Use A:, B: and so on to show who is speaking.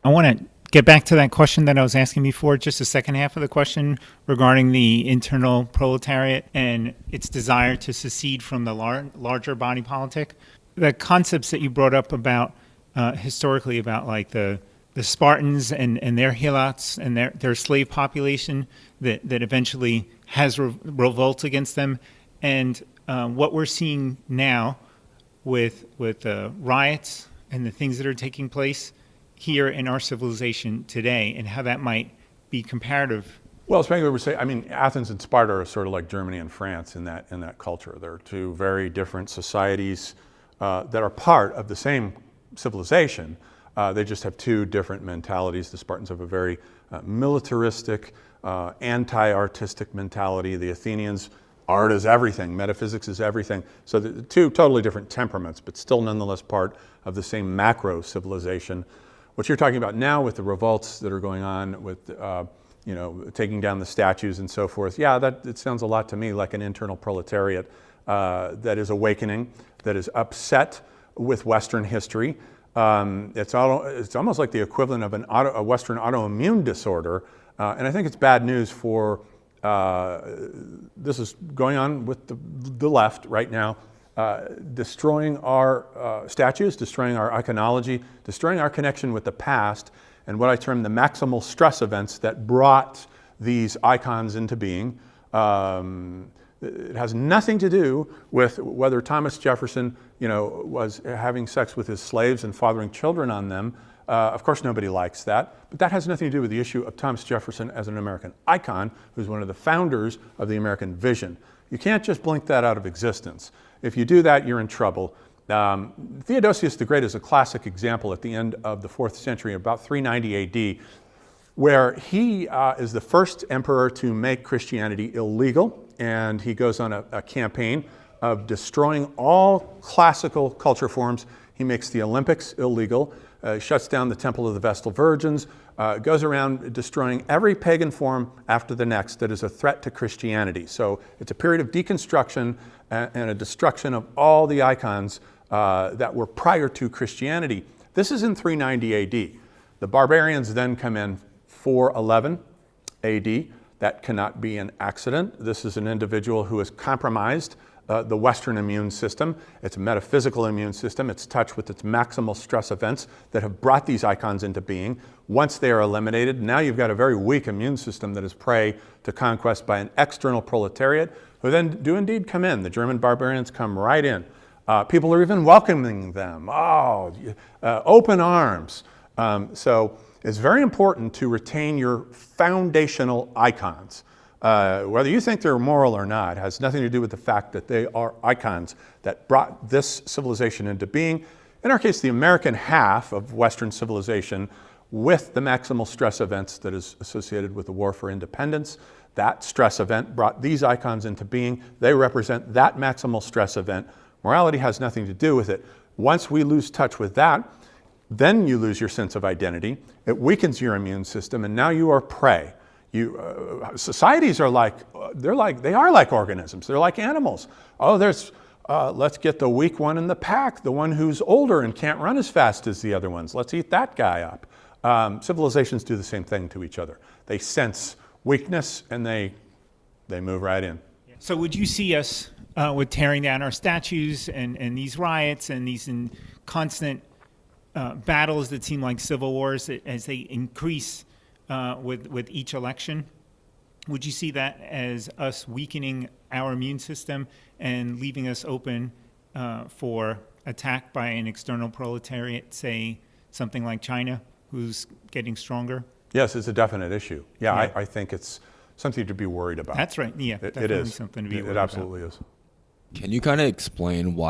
A: I want to get back to that question that I was asking before, just the second half of the question regarding the internal proletariat and its desire to secede from the larger body politic. The concepts that you brought up about historically about like the Spartans and their helots and their slave population that eventually has revolts against them, and what we're seeing now with riots and the things that are taking place here in our civilization today, and how that might be comparative.
B: Well, it's mainly what we're saying. I mean, Athens and Sparta are sort of like Germany and France in that culture. They're two very different societies that are part of the same civilization. They just have two different mentalities. The Spartans have a very militaristic, anti-artistic mentality. The Athenians, art is everything, metaphysics is everything. So the two totally different temperaments, but still nonetheless part of the same macro civilization. What you're talking about now with the revolts that are going on with, taking down the statues and so forth, yeah, it sounds a lot to me like an internal proletariat that is awakening, that is upset with Western history. It's almost like the equivalent of a Western autoimmune disorder, and I think it's bad news for, this is going on with the left right now, destroying our statues, destroying our iconology, destroying our connection with the past, and what I term the maximal stress events that brought these icons into being. It has nothing to do with whether Thomas Jefferson, was having sex with his slaves and fathering children on them. Of course, nobody likes that, but that has nothing to do with the issue of Thomas Jefferson as an American icon, who's one of the founders of the American vision. You can't just blink that out of existence. If you do that, you're in trouble. Theodosius the Great is a classic example at the end of the 4th century, about 390 AD, where he is the first emperor to make Christianity illegal, and he goes on a campaign of destroying all classical culture forms. He makes the Olympics illegal, shuts down the Temple of the Vestal Virgins, goes around destroying every pagan form after the next that is a threat to Christianity. So it's a period of deconstruction and a destruction of all the icons that were prior to Christianity. This is in 390 AD. The barbarians then come in 411 AD. That cannot be an accident. This is an individual who has compromised the Western immune system. It's a metaphysical immune system. It's touched with its maximal stress events that have brought these icons into being. Once they are eliminated, now you've got a very weak immune system that is prey to conquest by an external proletariat, who then do indeed come in. The German barbarians come right in. People are even welcoming them. Open arms. So it's very important to retain your foundational icons. Whether you think they're moral or not has nothing to do with the fact that they are icons that brought this civilization into being. In our case, the American half of Western civilization, with the maximal stress events that is associated with the war for independence. That stress event brought these icons into being. They represent that maximal stress event. Morality has nothing to do with it. Once we lose touch with that, then you lose your sense of identity. It weakens your immune system, and now you are prey. Societies are like organisms. They're like animals. Let's get the weak one in the pack, the one who's older and can't run as fast as the other ones. Let's eat that guy up. Civilizations do the same thing to each other. They sense weakness and they move right in.
A: So would you see us with tearing down our statues and these riots and these constant battles that seem like civil wars as they increase with each election? Would you see that as us weakening our immune system and leaving us open for attack by an external proletariat, say something like China, who's getting stronger?
B: Yes, it's a definite issue. Yeah. I think it's something to be worried about.
A: That's right. Yeah,
B: it is
A: something to be worried
B: about. It absolutely
A: about.
B: is.
C: Can you kind of explain why